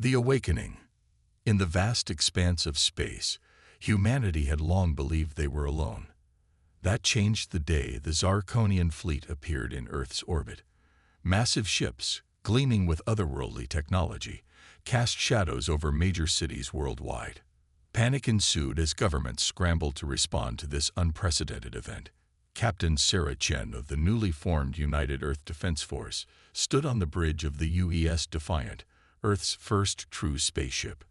The Awakening. In the vast expanse of space, humanity had long believed they were alone. That changed the day the Zarkonian fleet appeared in Earth's orbit. Massive ships, gleaming with otherworldly technology, cast shadows over major cities worldwide. Panic ensued as governments scrambled to respond to this unprecedented event. Captain Sarah Chen of the newly formed United Earth Defense Force stood on the bridge of the UES Defiant, Earth's first true spaceship.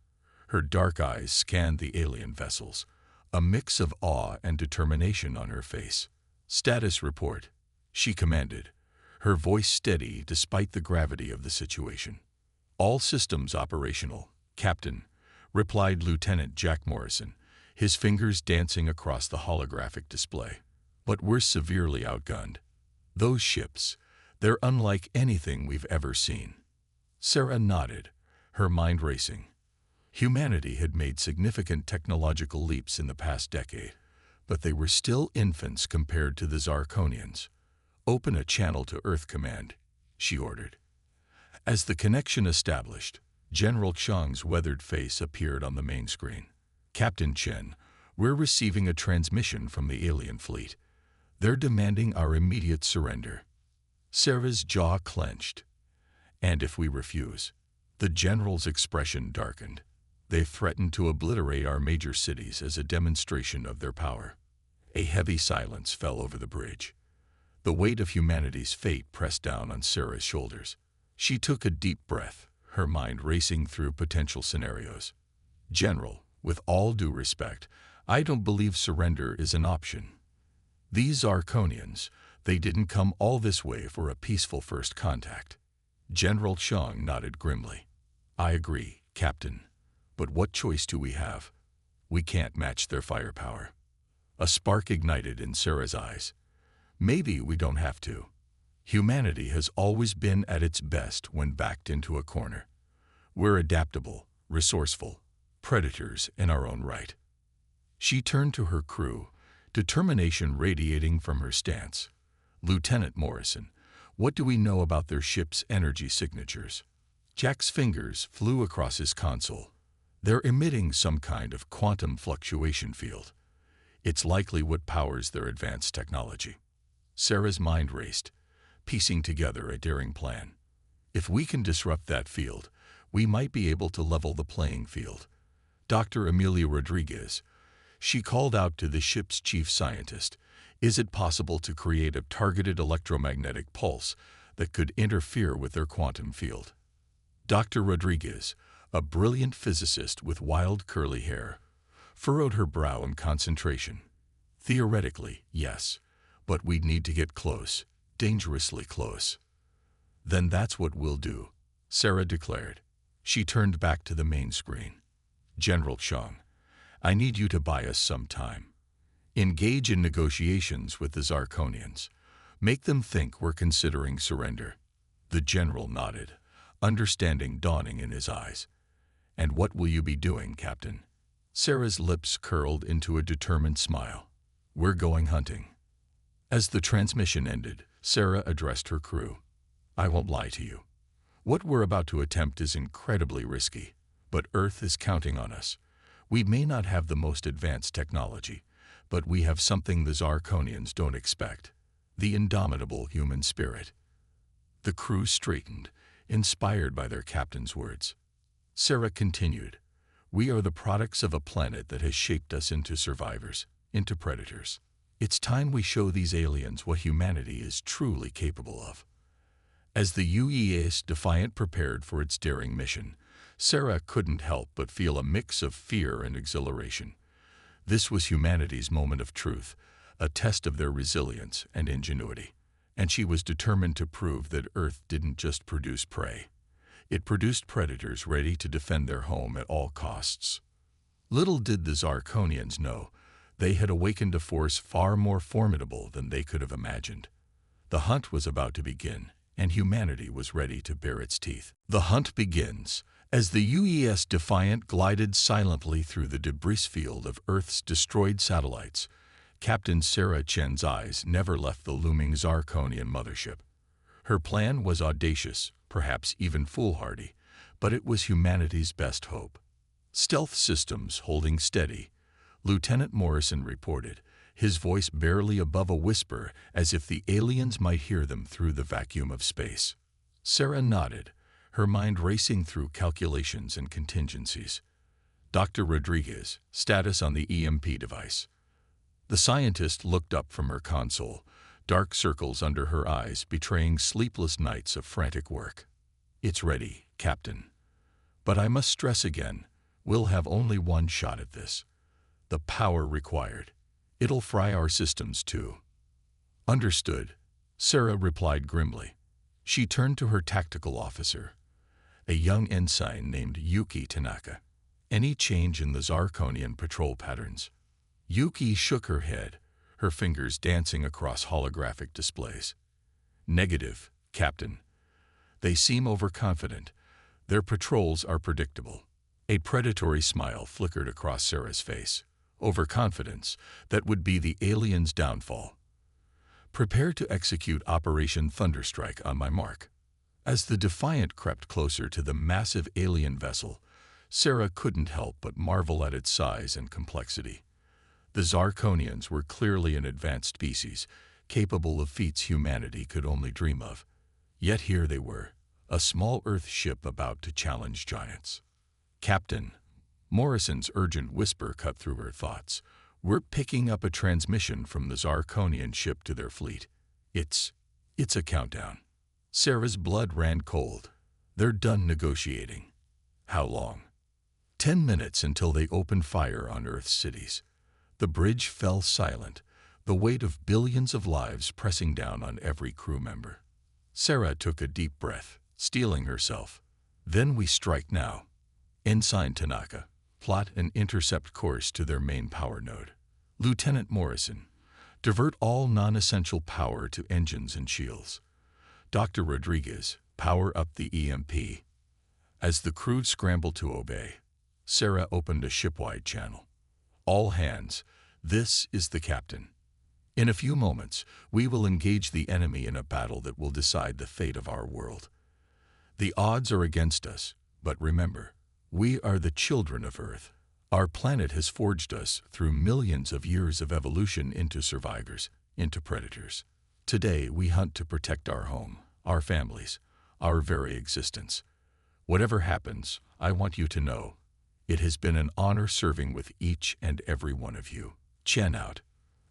Her dark eyes scanned the alien vessels, a mix of awe and determination on her face. "Status report," she commanded, her voice steady despite the gravity of the situation. "All systems operational, Captain," replied Lieutenant Jack Morrison, his fingers dancing across the holographic display. "But we're severely outgunned. Those ships, they're unlike anything we've ever seen." Sarah nodded, her mind racing. Humanity had made significant technological leaps in the past decade, but they were still infants compared to the Zarkonians. "Open a channel to Earth Command," she ordered. As the connection established, General Chang's weathered face appeared on the main screen. "Captain Chen, we're receiving a transmission from the alien fleet. They're demanding our immediate surrender." Sarah's jaw clenched. "And if we refuse?" The general's expression darkened. "They threatened to obliterate our major cities as a demonstration of their power." A heavy silence fell over the bridge. The weight of humanity's fate pressed down on Sarah's shoulders. She took a deep breath, her mind racing through potential scenarios. "General, with all due respect, I don't believe surrender is an option. These Zarkonians, they didn't come all this way for a peaceful first contact." General Chang nodded grimly. "I agree, Captain. But what choice do we have? We can't match their firepower." A spark ignited in Sarah's eyes. "Maybe we don't have to. Humanity has always been at its best when backed into a corner. We're adaptable, resourceful, predators in our own right." She turned to her crew, determination radiating from her stance. "Lieutenant Morrison, what do we know about their ship's energy signatures?" Jack's fingers flew across his console. "They're emitting some kind of quantum fluctuation field. It's likely what powers their advanced technology." Sarah's mind raced, piecing together a daring plan. "If we can disrupt that field, we might be able to level the playing field." Dr. Amelia Rodriguez, she called out to the ship's chief scientist, "Is it possible to create a targeted electromagnetic pulse that could interfere with their quantum field?" Dr. Rodriguez, a brilliant physicist with wild curly hair, furrowed her brow in concentration. "Theoretically, yes, but we'd need to get close, dangerously close." "Then that's what we'll do," Sarah declared. She turned back to the main screen. "General Chang, I need you to buy us some time. Engage in negotiations with the Zarkonians. Make them think we're considering surrender." The general nodded, understanding dawning in his eyes. "And what will you be doing, Captain?" Sarah's lips curled into a determined smile. "We're going hunting." As the transmission ended, Sarah addressed her crew. "I won't lie to you. What we're about to attempt is incredibly risky, but Earth is counting on us. We may not have the most advanced technology, but we have something the Zarkonians don't expect: the indomitable human spirit." The crew straightened, inspired by their captain's words. Sarah continued, "We are the products of a planet that has shaped us into survivors, into predators. It's time we show these aliens what humanity is truly capable of." As the UES Defiant prepared for its daring mission, Sarah couldn't help but feel a mix of fear and exhilaration. This was humanity's moment of truth, a test of their resilience and ingenuity, and she was determined to prove that Earth didn't just produce prey. It produced predators ready to defend their home at all costs. Little did the Zarkonians know, they had awakened a force far more formidable than they could have imagined. The hunt was about to begin, and humanity was ready to bare its teeth. The hunt begins as the UES Defiant glided silently through the debris field of Earth's destroyed satellites. Captain Sarah Chen's eyes never left the looming Zarkonian mothership. Her plan was audacious, perhaps even foolhardy, but it was humanity's best hope. Stealth systems holding steady, Lieutenant Morrison reported, his voice barely above a whisper as if the aliens might hear them through the vacuum of space. Sarah nodded, her mind racing through calculations and contingencies. Dr. Rodriguez, status on the EMP device. The scientist looked up from her console, dark circles under her eyes betraying sleepless nights of frantic work. It's ready, Captain. But I must stress again, we'll have only one shot at this. The power required. It'll fry our systems too. Understood, Sarah replied grimly. She turned to her tactical officer, a young ensign named Yuki Tanaka. Any change in the Zarkonian patrol patterns? Yuki shook her head, her fingers dancing across holographic displays. Negative, Captain. They seem overconfident. Their patrols are predictable. A predatory smile flickered across Sarah's face. Overconfidence, that would be the aliens' downfall. Prepare to execute Operation Thunderstrike on my mark. As the Defiant crept closer to the massive alien vessel, Sarah couldn't help but marvel at its size and complexity. The Zarkonians were clearly an advanced species, capable of feats humanity could only dream of. Yet here they were, a small Earth ship about to challenge giants. Captain, Morrison's urgent whisper cut through her thoughts. We're picking up a transmission from the Zarkonian ship to their fleet. It's a countdown. Sarah's blood ran cold. They're done negotiating. How long? 10 minutes until they opened fire on Earth's cities. The bridge fell silent, the weight of billions of lives pressing down on every crew member. Sarah took a deep breath, steeling herself. Then we strike now. Ensign Tanaka, plot an intercept course to their main power node. Lieutenant Morrison, divert all non-essential power to engines and shields. Dr. Rodriguez, power up the EMP. As the crew scrambled to obey, Sarah opened a shipwide channel. All hands, this is the captain. In a few moments, we will engage the enemy in a battle that will decide the fate of our world. The odds are against us, but remember, we are the children of Earth. Our planet has forged us through millions of years of evolution into survivors, into predators. Today, we hunt to protect our home, our families, our very existence. Whatever happens, I want you to know, it has been an honor serving with each and every one of you. Chen out.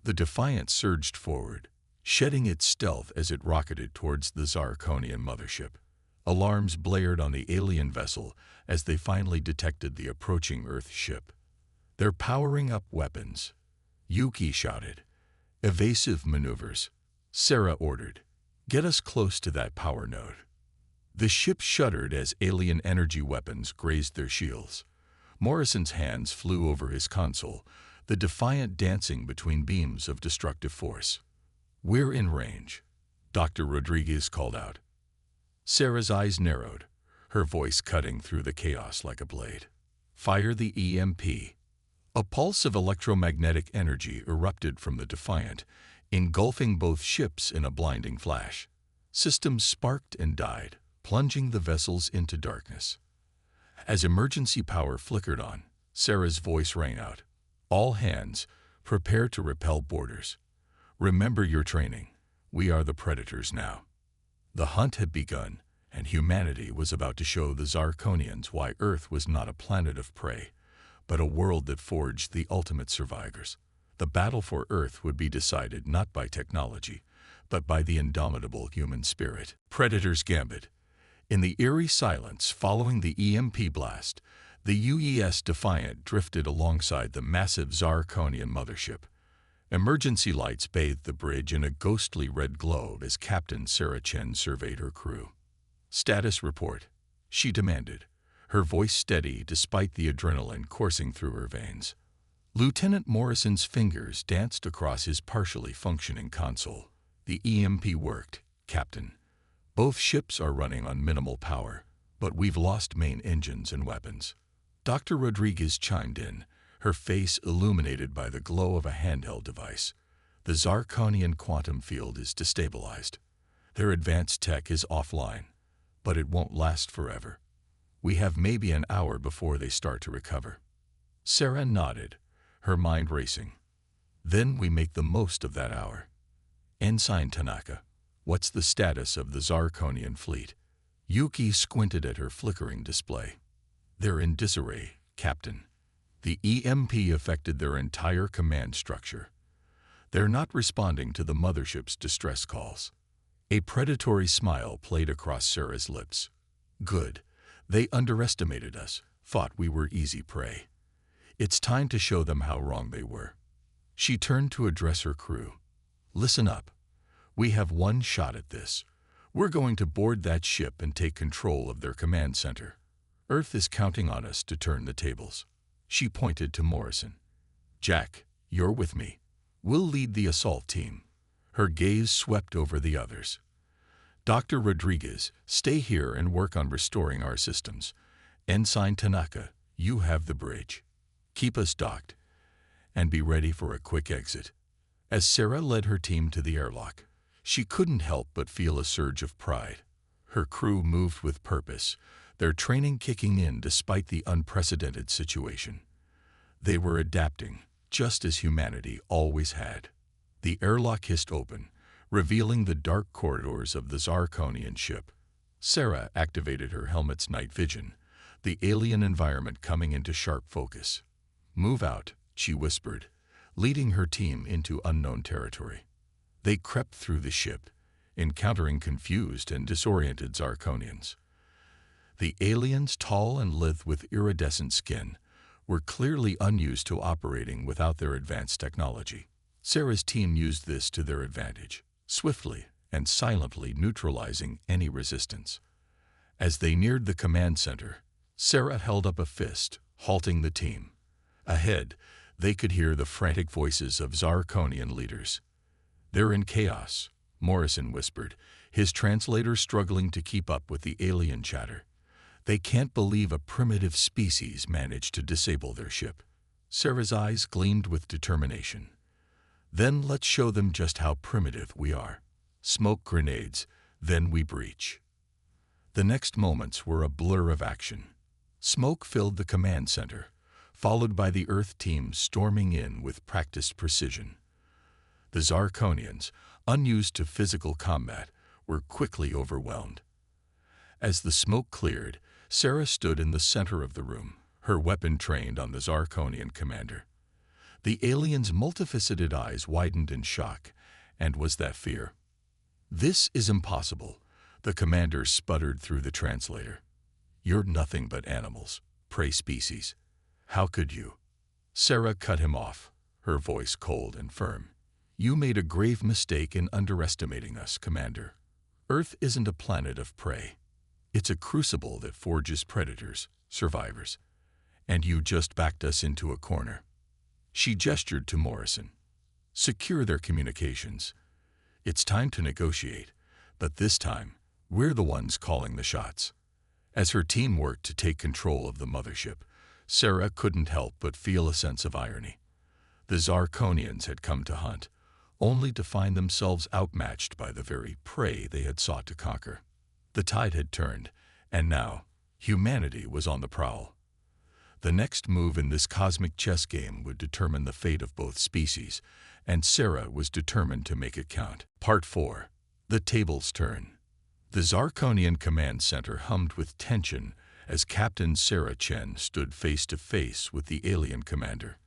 The Defiant surged forward, shedding its stealth as it rocketed towards the Zarkonian mothership. Alarms blared on the alien vessel as they finally detected the approaching Earth ship. They're powering up weapons. Yuki shouted. Evasive maneuvers. Sarah ordered. Get us close to that power node. The ship shuddered as alien energy weapons grazed their shields. Morrison's hands flew over his console, the Defiant dancing between beams of destructive force. We're in range, Dr. Rodriguez called out. Sarah's eyes narrowed, her voice cutting through the chaos like a blade. Fire the EMP. A pulse of electromagnetic energy erupted from the Defiant, engulfing both ships in a blinding flash. Systems sparked and died, plunging the vessels into darkness. As emergency power flickered on, Sarah's voice rang out. All hands, prepare to repel boarders. Remember your training. We are the predators now. The hunt had begun, and humanity was about to show the Zarkonians why Earth was not a planet of prey, but a world that forged the ultimate survivors. The battle for Earth would be decided not by technology, but by the indomitable human spirit. Predator's Gambit. In the eerie silence following the EMP blast, the UES Defiant drifted alongside the massive Zarkonian mothership. Emergency lights bathed the bridge in a ghostly red glow as Captain Sarah Chen surveyed her crew. Status report, she demanded, her voice steady despite the adrenaline coursing through her veins. Lieutenant Morrison's fingers danced across his partially functioning console. The EMP worked, Captain. Both ships are running on minimal power, but we've lost main engines and weapons. Dr. Rodriguez chimed in, her face illuminated by the glow of a handheld device. The Zarkonian quantum field is destabilized. Their advanced tech is offline, but it won't last forever. We have maybe an hour before they start to recover. Sarah nodded, her mind racing. Then we make the most of that hour. Ensign Tanaka, what's the status of the Zarkonian fleet? Yuki squinted at her flickering display. They're in disarray, Captain. The EMP affected their entire command structure. They're not responding to the mothership's distress calls. A predatory smile played across Sarah's lips. Good. They underestimated us, thought we were easy prey. It's time to show them how wrong they were. She turned to address her crew. Listen up. We have one shot at this. We're going to board that ship and take control of their command center. Earth is counting on us to turn the tables. She pointed to Morrison. Jack, you're with me. We'll lead the assault team. Her gaze swept over the others. Dr. Rodriguez, stay here and work on restoring our systems. Ensign Tanaka, you have the bridge. Keep us docked, and be ready for a quick exit. As Sarah led her team to the airlock, she couldn't help but feel a surge of pride. Her crew moved with purpose, their training kicking in despite the unprecedented situation. They were adapting, just as humanity always had. The airlock hissed open, revealing the dark corridors of the Zarkonian ship. Sarah activated her helmet's night vision, the alien environment coming into sharp focus. Move out, she whispered, leading her team into unknown territory. They crept through the ship, encountering confused and disoriented Zarkonians. The aliens, tall and lithe with iridescent skin, were clearly unused to operating without their advanced technology. Sarah's team used this to their advantage, swiftly and silently neutralizing any resistance. As they neared the command center, Sarah held up a fist, halting the team. Ahead, they could hear the frantic voices of Zarkonian leaders. They're in chaos, Morrison whispered, his translator struggling to keep up with the alien chatter. They can't believe a primitive species managed to disable their ship. Sarah's eyes gleamed with determination. Then let's show them just how primitive we are. Smoke grenades, then we breach. The next moments were a blur of action. Smoke filled the command center, followed by the Earth team storming in with practiced precision. The Zarkonians, unused to physical combat, were quickly overwhelmed. As the smoke cleared, Sarah stood in the center of the room, her weapon trained on the Zarkonian commander. The alien's multifaceted eyes widened in shock, and was that fear? This is impossible, the commander sputtered through the translator. You're nothing but animals, prey species. How could you? Sarah cut him off, her voice cold and firm. You made a grave mistake in underestimating us, Commander. Earth isn't a planet of prey. It's a crucible that forges predators, survivors. And you just backed us into a corner. She gestured to Morrison. Secure their communications. It's time to negotiate, but this time, we're the ones calling the shots. As her team worked to take control of the mothership, Sarah couldn't help but feel a sense of irony. The Zarkonians had come to hunt, only to find themselves outmatched by the very prey they had sought to conquer. The tide had turned, and now, humanity was on the prowl. The next move in this cosmic chess game would determine the fate of both species, and Sarah was determined to make it count. Part 4. The Tables Turn. The Zarkonian command center hummed with tension as Captain Sarah Chen stood face to face with the alien commander.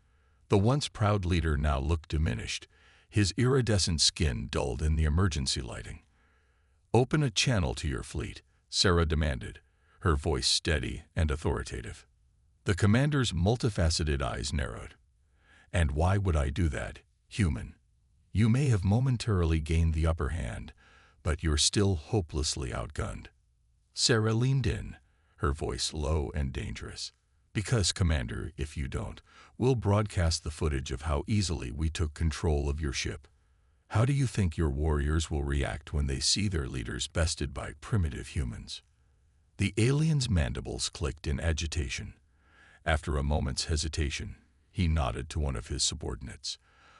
The once proud leader now looked diminished, his iridescent skin dulled in the emergency lighting. Open a channel to your fleet, Sarah demanded, her voice steady and authoritative. The commander's multifaceted eyes narrowed. And why would I do that, human? You may have momentarily gained the upper hand, but you're still hopelessly outgunned. Sarah leaned in, her voice low and dangerous. Because, Commander, if you don't, we'll broadcast the footage of how easily we took control of your ship. How do you think your warriors will react when they see their leaders bested by primitive humans? The alien's mandibles clicked in agitation. After a moment's hesitation, he nodded to one of his subordinates.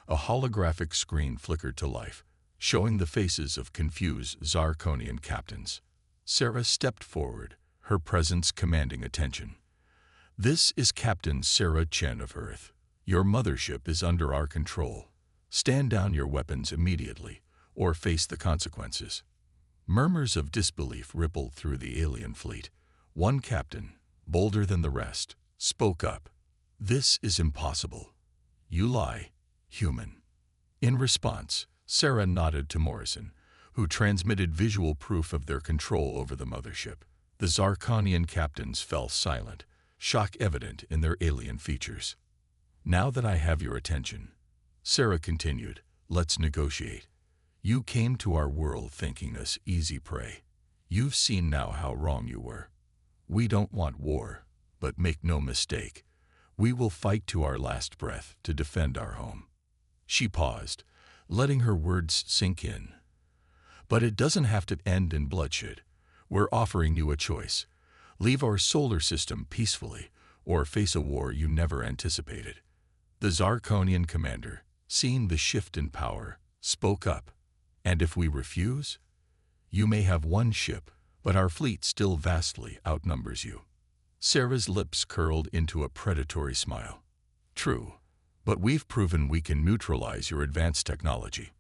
A holographic screen flickered to life, showing the faces of confused Zarkonian captains. Sarah stepped forward, her presence commanding attention. "This is Captain Sarah Chen of Earth. Your mothership is under our control. Stand down your weapons immediately, or face the consequences." Murmurs of disbelief rippled through the alien fleet. One captain, bolder than the rest, spoke up. "This is impossible. You lie, human." In response, Sarah nodded to Morrison, who transmitted visual proof of their control over the mothership. The Zarkonian captains fell silent, shock evident in their alien features. "Now that I have your attention," Sarah continued, "let's negotiate. You came to our world thinking us easy prey. You've seen now how wrong you were. We don't want war, but make no mistake, we will fight to our last breath to defend our home." She paused, letting her words sink in. "But it doesn't have to end in bloodshed. We're offering you a choice. Leave our solar system peacefully, or face a war you never anticipated." The Zarkonian commander, seeing the shift in power, spoke up. "And if we refuse? You may have one ship, but our fleet still vastly outnumbers you." Sarah's lips curled into a predatory smile. "True, but we've proven we can neutralize your advanced technology.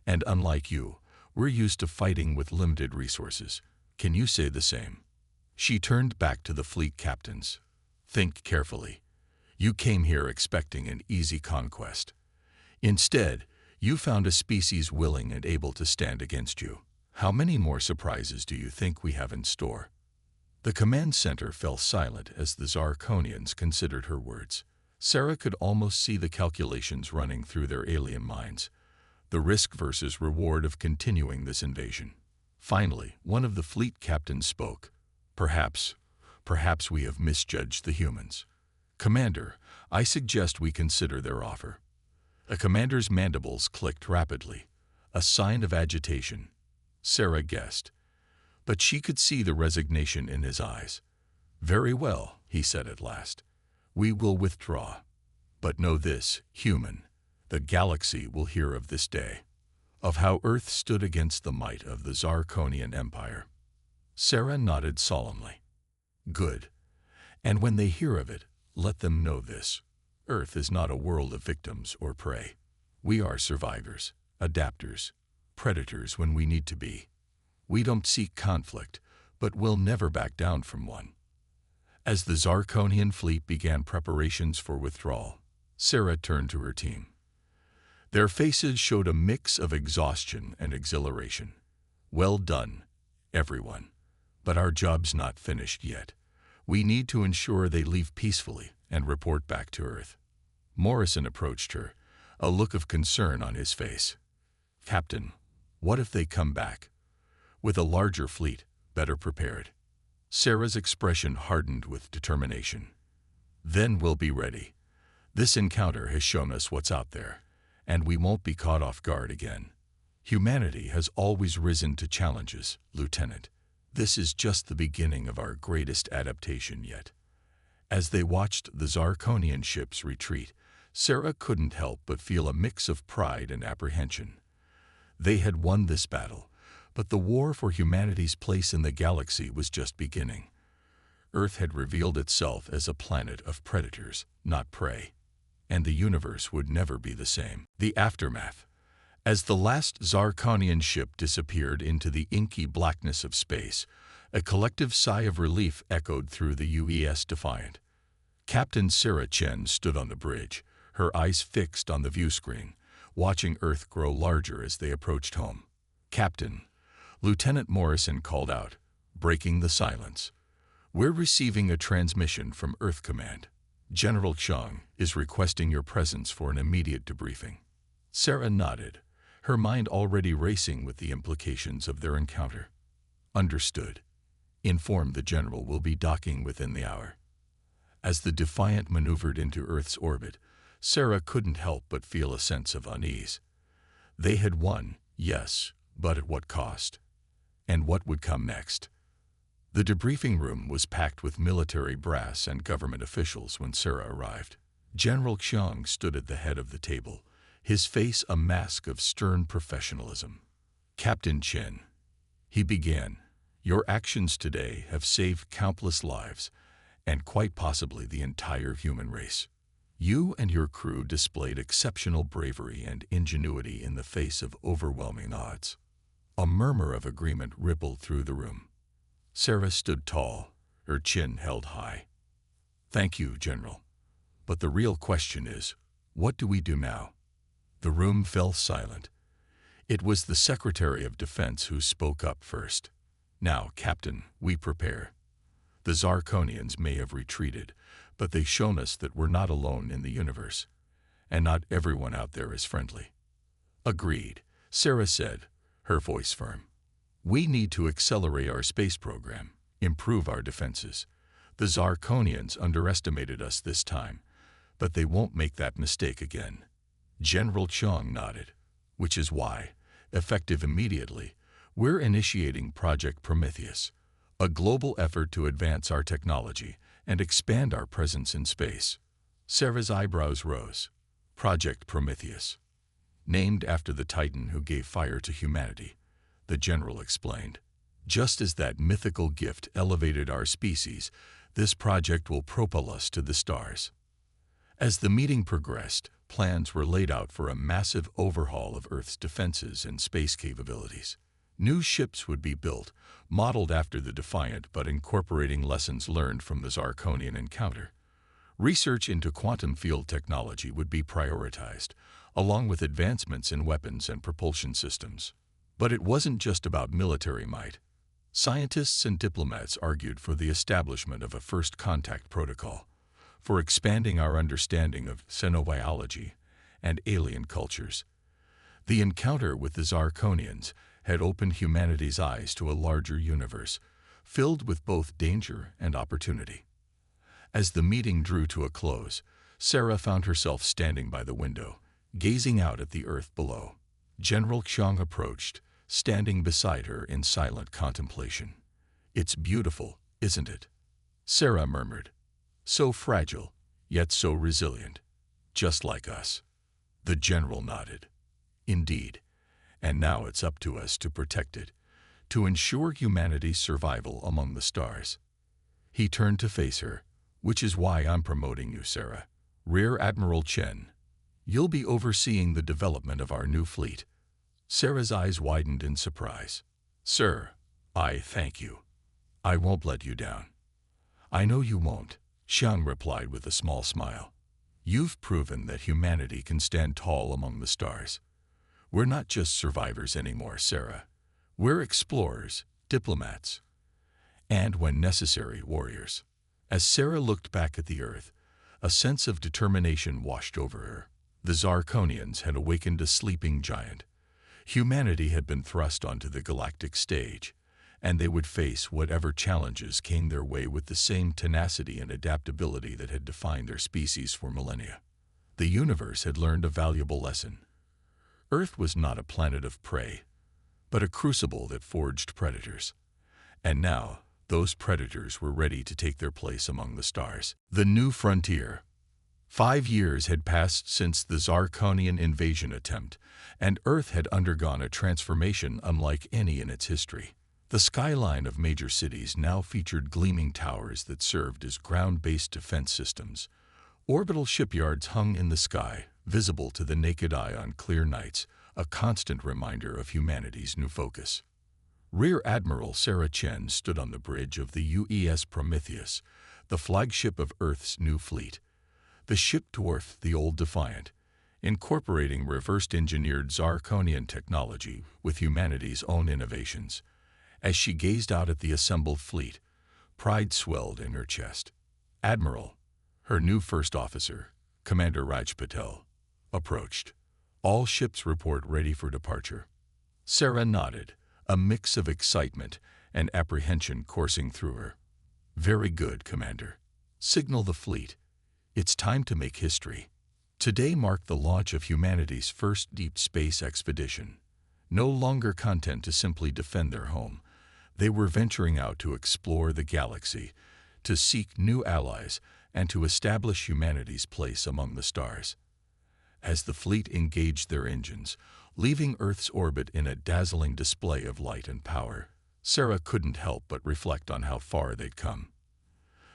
And unlike you, we're used to fighting with limited resources. Can you say the same?" She turned back to the fleet captains. "Think carefully. You came here expecting an easy conquest. Instead, you found a species willing and able to stand against you. How many more surprises do you think we have in store?" The command center fell silent as the Zarkonians considered her words. Sarah could almost see the calculations running through their alien minds. The risk versus reward of continuing this invasion. Finally, one of the fleet captains spoke. Perhaps we have misjudged the humans. Commander, I suggest we consider their offer." The commander's mandibles clicked rapidly, a sign of agitation. Sarah guessed, but she could see the resignation in his eyes. "Very well," he said at last. "We will withdraw. But know this, human, the galaxy will hear of this day, of how Earth stood against the might of the Zarkonian Empire." Sarah nodded solemnly. "Good. And when they hear of it, let them know this. Earth is not a world of victims or prey. We are survivors, adapters, predators when we need to be. We don't seek conflict, but we'll never back down from one." As the Zarkonian fleet began preparations for withdrawal, Sarah turned to her team. Their faces showed a mix of exhaustion and exhilaration. "Well done, everyone. But our job's not finished yet. We need to ensure they leave peacefully and report back to Earth." Morrison approached her, a look of concern on his face. "Captain, what if they come back? With a larger fleet, better prepared." Sarah's expression hardened with determination. "Then we'll be ready. This encounter has shown us what's out there, and we won't be caught off guard again. Humanity has always risen to challenges, Lieutenant. This is just the beginning of our greatest adaptation yet." As they watched the Zarkonian ships retreat, Sarah couldn't help but feel a mix of pride and apprehension. They had won this battle, but the war for humanity's place in the galaxy was just beginning. Earth had revealed itself as a planet of predators, not prey, and the universe would never be the same. The aftermath. As the last Zarkonian ship disappeared into the inky blackness of space, a collective sigh of relief echoed through the UES Defiant. Captain Sarah Chen stood on the bridge, her eyes fixed on the view screen, watching Earth grow larger as they approached home. "Captain," Lieutenant Morrison called out, breaking the silence. "We're receiving a transmission from Earth Command. General Chang is requesting your presence for an immediate debriefing." Sarah nodded, her mind already racing with the implications of their encounter. "Understood. Inform the General we'll be docking within the hour." As the Defiant maneuvered into Earth's orbit, Sarah couldn't help but feel a sense of unease. They had won, yes, but at what cost? And what would come next? The debriefing room was packed with military brass and government officials when Sarah arrived. General Xiang stood at the head of the table, his face a mask of stern professionalism. "Captain Chen," he began, Your actions today have saved countless lives, and quite possibly the entire human race. You and your crew displayed exceptional bravery and ingenuity in the face of overwhelming odds. A murmur of agreement rippled through the room. Sarah stood tall, her chin held high. Thank you, General. But the real question is, what do we do now? The room fell silent. It was the Secretary of Defense who spoke up first. Now, Captain, we prepare. The Zarkonians may have retreated, but they've shown us that we're not alone in the universe, and not everyone out there is friendly. Agreed, Sarah said, her voice firm. We need to accelerate our space program, improve our defenses. The Zarkonians underestimated us this time, but they won't make that mistake again. General Chong nodded, which is why, effective immediately, we're initiating Project Prometheus, a global effort to advance our technology and expand our presence in space. Sarah's eyebrows rose. Project Prometheus. Named after the Titan who gave fire to humanity, the general explained. Just as that mythical gift elevated our species, this project will propel us to the stars. As the meeting progressed, plans were laid out for a massive overhaul of Earth's defenses and space capabilities. New ships would be built, modeled after the Defiant but incorporating lessons learned from the Zarkonian encounter. Research into quantum field technology would be prioritized, along with advancements in weapons and propulsion systems. But it wasn't just about military might. Scientists and diplomats argued for the establishment of a first contact protocol, for expanding our understanding of xenobiology and alien cultures. The encounter with the Zarkonians had opened humanity's eyes to a larger universe, filled with both danger and opportunity. As the meeting drew to a close, Sarah found herself standing by the window, gazing out at the Earth below. General Xiang approached, standing beside her in silent contemplation. It's beautiful, isn't it? Sarah murmured. So fragile, yet so resilient. Just like us. The general nodded. Indeed. And now it's up to us to protect it, to ensure humanity's survival among the stars. He turned to face her, which is why I'm promoting you, Sarah. Rear Admiral Chen. You'll be overseeing the development of our new fleet. Sarah's eyes widened in surprise. Sir, I thank you. I won't let you down. I know you won't, Xiang replied with a small smile. You've proven that humanity can stand tall among the stars. We're not just survivors anymore, Sarah. We're explorers, diplomats, and, when necessary, warriors. As Sarah looked back at the Earth, a sense of determination washed over her. The Zarkonians had awakened a sleeping giant. Humanity had been thrust onto the galactic stage, and they would face whatever challenges came their way with the same tenacity and adaptability that had defined their species for millennia. The universe had learned a valuable lesson. Earth was not a planet of prey, but a crucible that forged predators. And now, those predators were ready to take their place among the stars. The new frontier. 5 years had passed since the Zarkonian invasion attempt, and Earth had undergone a transformation unlike any in its history. The skyline of major cities now featured gleaming towers that served as ground-based defense systems. Orbital shipyards hung in the sky, visible to the naked eye on clear nights, a constant reminder of humanity's new focus. Rear Admiral Sarah Chen stood on the bridge of the UES Prometheus, the flagship of Earth's new fleet. The ship dwarfed the old Defiant, incorporating reversed-engineered Zarkonian technology with humanity's own innovations. As she gazed out at the assembled fleet, pride swelled in her chest. Admiral, her new first officer, Commander Raj Patel, approached. All ships report ready for departure. Sarah nodded, a mix of excitement and apprehension coursing through her. Very good, Commander. Signal the fleet. It's time to make history. Today marked the launch of humanity's first deep space expedition. No longer content to simply defend their home, they were venturing out to explore the galaxy, to seek new allies, and to establish humanity's place among the stars. As the fleet engaged their engines, leaving Earth's orbit in a dazzling display of light and power, Sarah couldn't help but reflect on how far they'd come.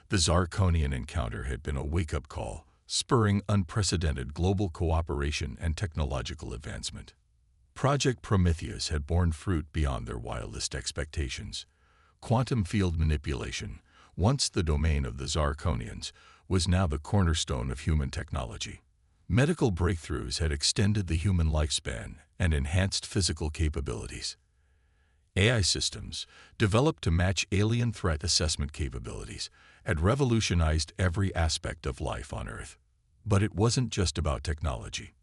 The Zarkonian encounter had been a wake-up call, spurring unprecedented global cooperation and technological advancement. Project Prometheus had borne fruit beyond their wildest expectations. Quantum field manipulation, once the domain of the Zarkonians, was now the cornerstone of human technology. Medical breakthroughs had extended the human lifespan and enhanced physical capabilities. AI systems, developed to match alien threat assessment capabilities, had revolutionized every aspect of life on Earth. But it wasn't just about technology.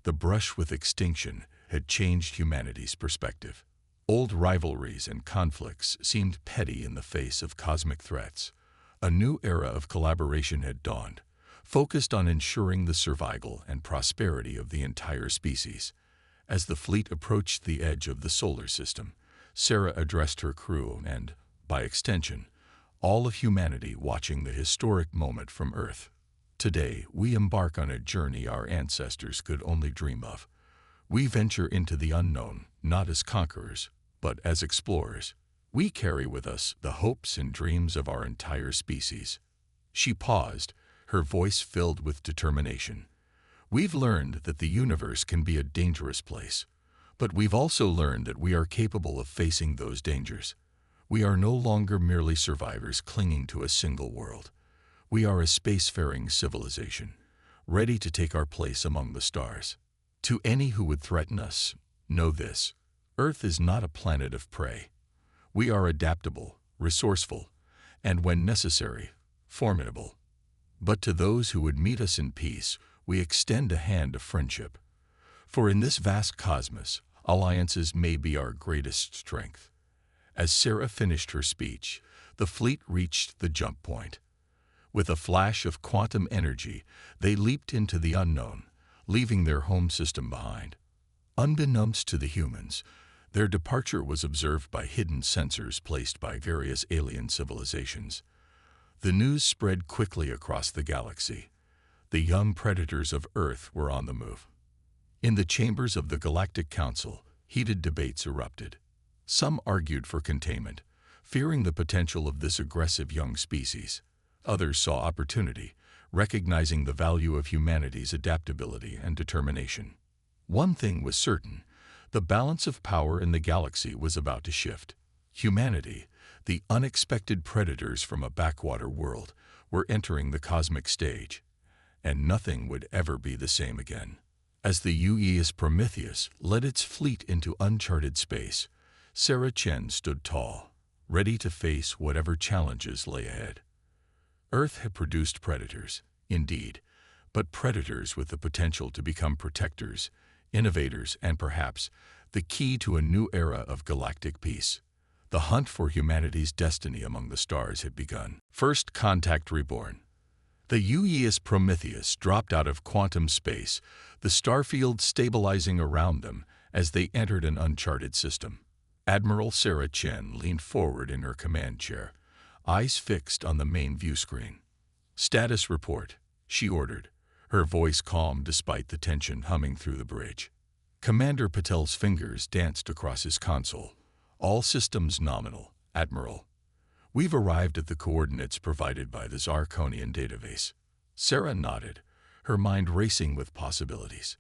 The brush with extinction had changed humanity's perspective. Old rivalries and conflicts seemed petty in the face of cosmic threats. A new era of collaboration had dawned, focused on ensuring the survival and prosperity of the entire species. As the fleet approached the edge of the solar system, Sarah addressed her crew and, by extension, all of humanity watching the historic moment from Earth. Today, we embark on a journey our ancestors could only dream of. We venture into the unknown, not as conquerors, but as explorers. We carry with us the hopes and dreams of our entire species. She paused, her voice filled with determination. We've learned that the universe can be a dangerous place, but we've also learned that we are capable of facing those dangers. We are no longer merely survivors clinging to a single world. We are a spacefaring civilization, ready to take our place among the stars. To any who would threaten us, know this: Earth is not a planet of prey. We are adaptable, resourceful, and when necessary, formidable. But to those who would meet us in peace, we extend a hand of friendship. For in this vast cosmos, alliances may be our greatest strength. As Sarah finished her speech, the fleet reached the jump point. With a flash of quantum energy, they leaped into the unknown, leaving their home system behind. Unbeknownst to the humans, their departure was observed by hidden sensors placed by various alien civilizations. The news spread quickly across the galaxy. The young predators of Earth were on the move. In the chambers of the Galactic Council, heated debates erupted. Some argued for containment, fearing the potential of this aggressive young species. Others saw opportunity, recognizing the value of humanity's adaptability and determination. One thing was certain: the balance of power in the galaxy was about to shift. Humanity, the unexpected predators from a backwater world, were entering the cosmic stage, and nothing would ever be the same again. As the HFY Prometheus led its fleet into uncharted space, Sarah Chen stood tall, ready to face whatever challenges lay ahead. Earth had produced predators, indeed, but predators with the potential to become protectors, innovators, and perhaps the key to a new era of galactic peace. The hunt for humanity's destiny among the stars had begun. First Contact reborn. The HFY Prometheus dropped out of quantum space, the starfield stabilizing around them as they entered an uncharted system. Admiral Sarah Chen leaned forward in her command chair, eyes fixed on the main view screen. "Status report," she ordered, her voice calm despite the tension humming through the bridge. Commander Patel's fingers danced across his console. "All systems nominal, Admiral. We've arrived at the coordinates provided by the Zarkonian database." Sarah nodded, her mind racing with possibilities.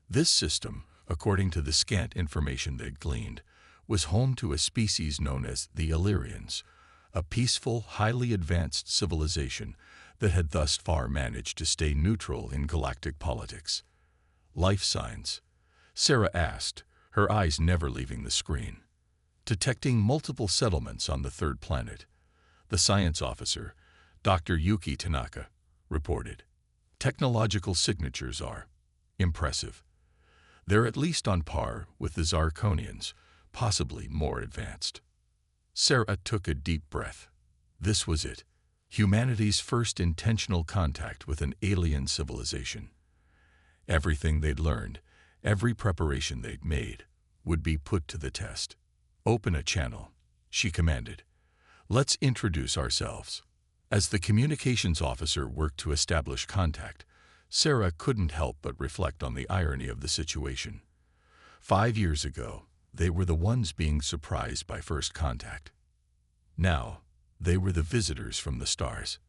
This system, according to the scant information they'd gleaned, was home to a species known as the Illyrians, a peaceful, highly advanced civilization that had thus far managed to stay neutral in galactic politics. "Life signs?" Sarah asked, her eyes never leaving the screen. "Detecting multiple settlements on the third planet," the science officer, Dr. Yuki Tanaka, reported. "Technological signatures are impressive. They're at least on par with the Zarkonians, possibly more advanced." Sarah took a deep breath. This was it, humanity's first intentional contact with an alien civilization. Everything they'd learned, every preparation they'd made, would be put to the test. "Open a channel," she commanded. "Let's introduce ourselves." As the communications officer worked to establish contact, Sarah couldn't help but reflect on the irony of the situation. 5 years ago, They were the ones being surprised by first contact. Now, they were the visitors from the stars.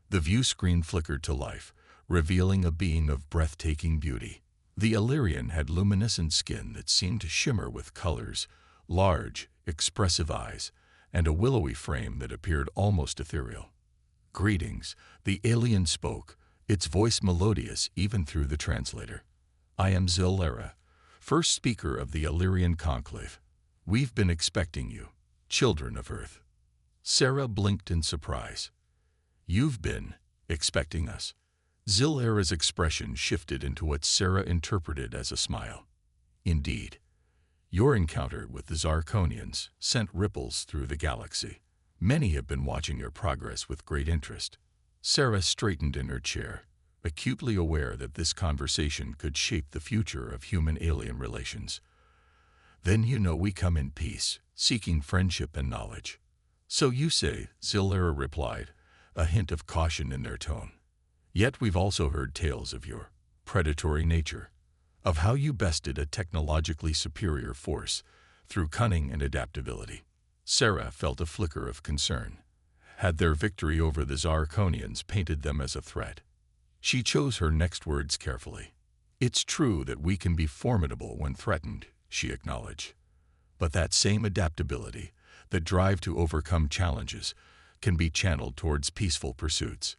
The view screen flickered to life, revealing a being of breathtaking beauty. The Illyrian had luminescent skin that seemed to shimmer with colors, large, expressive eyes, and a willowy frame that appeared almost ethereal. "Greetings," the alien spoke, its voice melodious even through the translator. "I am Zilera, first speaker of the Illyrian conclave. We've been expecting you, children of Earth." Sarah blinked in surprise. "You've been expecting us?" Zilera's expression shifted into what Sarah interpreted as a smile. "Indeed. Your encounter with the Zarkonians sent ripples through the galaxy. Many have been watching your progress with great interest." Sarah straightened in her chair, acutely aware that this conversation could shape the future of human-alien relations. "Then you know we come in peace, seeking friendship and knowledge." "So you say," Zilera replied, a hint of caution in their tone. "Yet we've also heard tales of your predatory nature, of how you bested a technologically superior force through cunning and adaptability." Sarah felt a flicker of concern. Had their victory over the Zarkonians painted them as a threat? She chose her next words carefully. "It's true that we can be formidable when threatened," she acknowledged. "But that same adaptability, that drive to overcome challenges, can be channeled towards peaceful pursuits.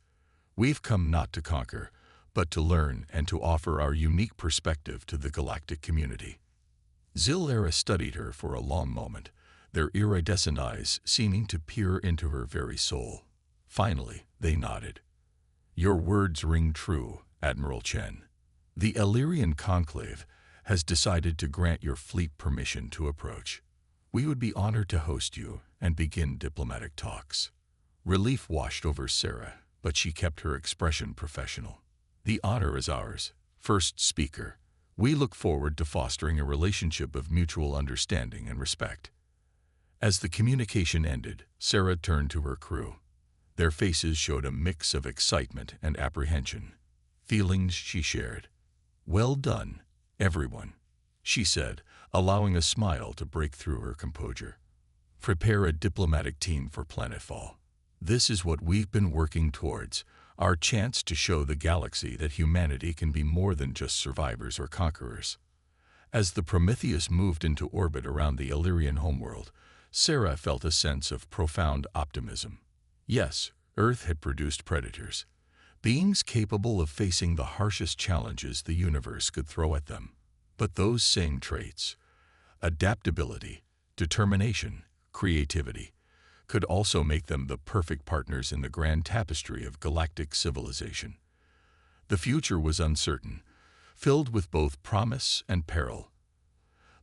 We've come not to conquer, but to learn and to offer our unique perspective to the galactic community." Zilera studied her for a long moment, their iridescent eyes seeming to peer into her very soul. Finally, they nodded. "Your words ring true, Admiral Chen. The Illyrian Conclave has decided to grant your fleet permission to approach. We would be honored to host you and begin diplomatic talks." Relief washed over Sarah, but she kept her expression professional. "The honor is ours, first speaker. We look forward to fostering a relationship of mutual understanding and respect." As the communication ended, Sarah turned to her crew. Their faces showed a mix of excitement and apprehension, feelings she shared. "Well done, everyone," she said, allowing a smile to break through her composure. "Prepare a diplomatic team for planetfall. This is what we've been working towards, our chance to show the galaxy that humanity can be more than just survivors or conquerors." As the Prometheus moved into orbit around the Illyrian homeworld, Sarah felt a sense of profound optimism. Yes, Earth had produced predators, beings capable of facing the harshest challenges the universe could throw at them. But those same traits, adaptability, determination, creativity, could also make them the perfect partners in the grand tapestry of galactic civilization. The future was uncertain, filled with both promise and peril.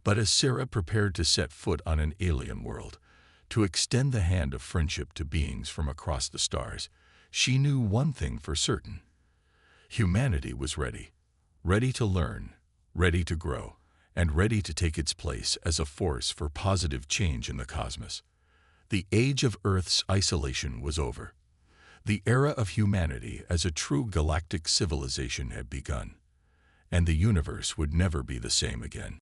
But as Sarah prepared to set foot on an alien world, to extend the hand of friendship to beings from across the stars, she knew one thing for certain. Humanity was ready to learn, ready to grow, and ready to take its place as a force for positive change in the cosmos. The age of Earth's isolation was over. The era of humanity as a true galactic civilization had begun, and the universe would never be the same again.